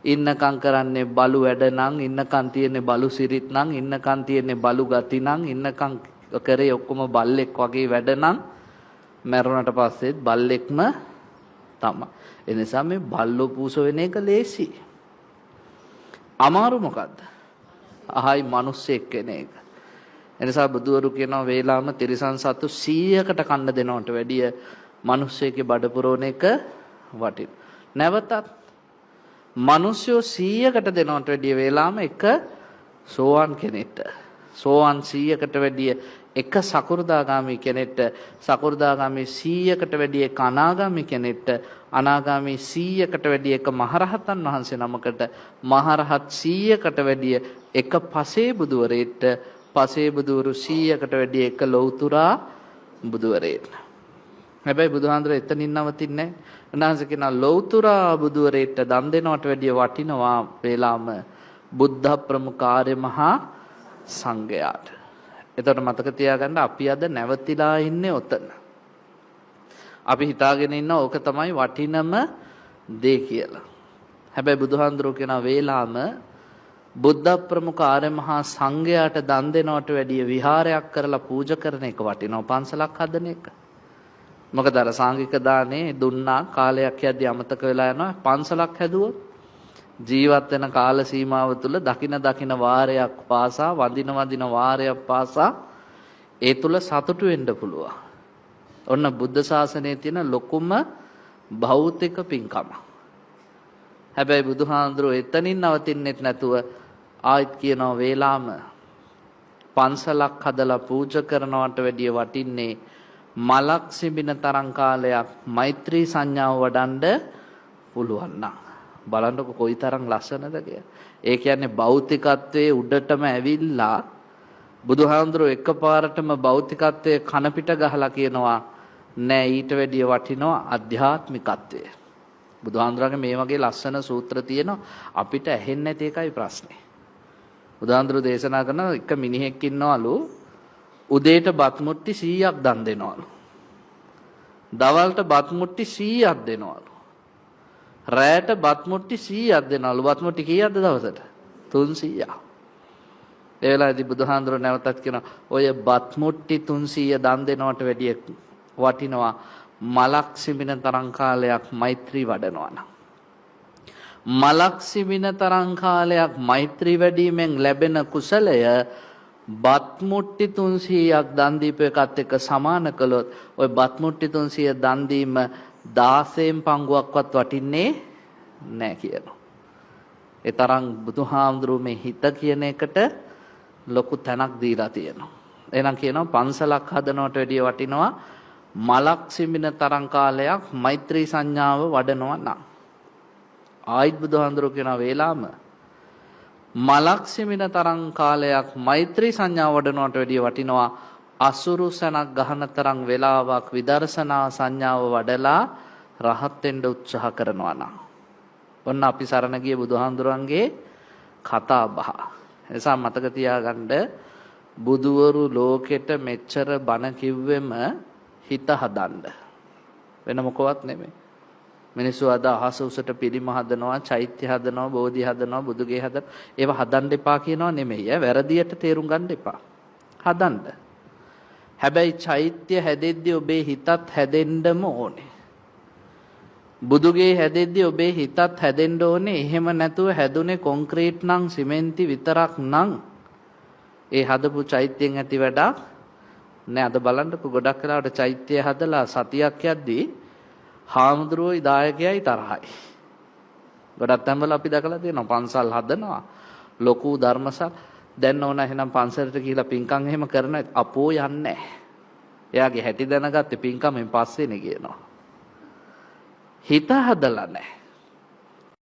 ඉන්නකම් කරන්නේ බලු වැඩ නම්, ඉන්නකම් තියෙන්නේ බලු සිරිත් නම්, ඉන්නකම් තියෙන්නේ බලු ගති නම්, ඉන්නකම් කරේ ඔක්කොම බල්ලෙක් වගේ වැඩ නම් මැරුණට පස්සෙත් බල්ලෙක්ම තමයි. ඒ නිසා මේ බල්ලෝ පූසෝ වෙන එක ලේසි. අමාරු මොකද්ද? අහයි මිනිස්සෙක් කෙන එක. එනිසා බුදුවරු කියනවා වේලාම තිරිසන් සතු 100කට කන්න දෙනවට වැඩිය මිනිස්සෙක්ගේ බඩ පුරවන එක වටින. නැවතත් මිනිස්සු 100කට දෙනවට වැඩිය වේලාම එක සෝවාන් කෙනෙක්ට, සෝවාන් 100කට වැඩිය එක සකෘදාගාමි කෙනෙක්ට, සකෘදාගාමි 100කට වැඩිය එක අනාගාමි කෙනෙක්ට, අනාගාමි 100කට වැඩිය එක මහරහතන් වහන්සේ නමකට, මහරහත් 100කට වැඩිය එක පසේ බුදුවරයෙක්ට, පසේ බුදුවරු 100කට වැඩිය එක ලෞතුරා බුදුවරයෙක්ට. හැබැයි බුදුහාඳුර එතනින් නවතින්නේ නැහැ. උන්වහන්සේ කියනවා ලෞතුරා බුදුවරයෙක්ට දන් දෙනවට වැඩිය වටිනවා වේලාම බුද්ධ ප්‍රමුඛ ආර්ය මහා සංඝයාට. එතකොට මතක තියාගන්න අපි අද නැවතිලා ඉන්නේ ඔතන. අපි හිතාගෙන ඉන්න ඕක තමයි වටිනම දේ කියලා. හැබැයි බුදුහාඳුර කියනවා වේලාම බුද්ධ ප්‍රමුඛ ආර්ය මහා සංඝයාට දන් දෙනවට වැඩිය විහාරයක් කරලා පූජා කරන එක වටිනවා පන්සලක් හදන එක. මොකද අර සාංගික දානේ දුන්නා කාලයක් යද්දී අමතක වෙලා යනවා. පන්සලක් හැදුවොත් ජීවත් වෙන කාල සීමාව තුළ දකින වාරයක් පාසා, වදින වාරයක් පාසා ඒ තුළ සතුටු වෙන්න පුළුවන්. ඔන්න බුද්ධ ශාසනයේ තියෙන ලොකුම භෞතික පින්කම. හැබැයි බුදුහාඳුරෝ එතනින් නවතින්නෙත් නැතුව ආයෙත් කියනවා වේලාම පන්සලක් හදලා පූජා කරනවට වැඩිය වටින්නේ මලක් සිඹින තරම් කාලයක් මෛත්‍රී සංඥාව වඩන්න පුළුවන් නම්. බලන්නකො කොයිතරම් ලස්සනද කියලා. ඒ කියන්නේ භෞතිකත්වයේ උඩටම ඇවිල්ලා බුදුහාඳුරෝ එකපාරටම භෞතිකත්වයේ කන පිට ගහලා කියනවා නෑ ඊට වැඩිය වටිනවා අධ්‍යාත්මිකත්වය. බුදුහාඳුරගේ මේ වගේ ලස්සන සූත්‍ර තියෙනවා අපිට ඇහෙන්නේ නැති එකයි ප්‍රශ්නේ. බුදුහාඳුරෝ දේශනා කරන එක මිනිහෙක් ඉන්නවලු උදේට බත් මුට්ටි 100ක් දන් දෙනවලු. දවල්ට බත් මුට්ටි 100ක් දෙනවලු. රැයට බත් මුට්ටි 100ක් දෙනවලු. බත් මුට්ටි කීයක්ද දවසට? 300ක්. ඒ වෙලාවේදී බුදුහාඳුරෝ නැවතත් කියනවා ඔය බත් මුට්ටි 300 දන් දෙනවට වැඩිය වටිනවා මලක් සිඹින තරම් කාලයක් මෛත්‍රී වඩනවා නම්. මලක් සිඹින තරම් කාලයක් මෛත්‍රී වැඩීමෙන් ලැබෙන කුසලය බත් මුට්ටි 300ක් දන් දීප එකත් එක්ක සමාන කළොත් ওই බත් මුට්ටි 300 දන් දීම 16න් පංගුවක්වත් වටින්නේ නැහැ කියනවා. ඒ තරම් බුදුහාමුදුරුවෝ මේ හිත කියන එකට ලොකු තැනක් දීලා තියෙනවා. එහෙනම් කියනවා පන්සලක් හදනවට වැඩිය වටිනවා මලක් සිඹින තරම් කාලයක් මෛත්‍රී සංඥාව වඩනවා නම්. ආයිත් බුදුහාමුදුරුවෝ කියනවා වේලාම මලක් සිමින තරම් කාලයක් මෛත්‍රී සංඥාව වඩනවට වැඩිය වටිනවා අසුරු සනක් ගහන තරම් වේලාවක් විදර්ශනා සංඥාව වඩලා රහත් වෙන්න උත්සාහ කරනවා නම්. ඔන්න අපි සරණ ගිය බුදුහාඳුරන්ගේ කතා බහ. එසා මතක තියාගන්න බුදුවරු ලෝකෙට මෙච්චර බණ කිව්වෙම හිත හදන්න. වෙන මොකවත් නෙමෙයි. මිනිස්සු අද අහස උසට පිළිම හදනවා, චෛත්‍ය හදනවා, බෝධි හදනවා, බුදුගේ හදනවා. ඒව හදන්න එපා කියනවා නෙමෙයි. වැරදියට තේරුම් ගන්න එපා. හදන්න. හැබැයි චෛත්‍ය හැදෙද්දී ඔබේ හිතත් හැදෙන්නම ඕනේ. බුදුගේ හැදෙද්දී ඔබේ හිතත් හැදෙන්න ඕනේ. එහෙම නැතුව හැදුනේ කොන්ක්‍රීට් නම් සිමෙන්ති විතරක් නම් ඒ හදපු චෛත්‍යයෙන් ඇති වැඩක් නෑ. අද බලන්නකො ගොඩක් වෙලාවට චෛත්‍ය හදලා සතියක් යද්දී හාමුදුරුවෝයි දායකයයි තරහයි. ගොඩක් තැන්වල අපි දැකලා තියෙනවා පන්සල් හදනවා ලොකු ධර්මසල්. දැන් ඕන එහෙනම් පන්සලට ගිහිලා පින්කම් එහෙම කරන අපෝ යන්නේ නැහැ. එයාගේ හැටි දැනගත්තේ පින්කමෙන් පස්සේනේ කියනවා. හිත හදලා නැහැ.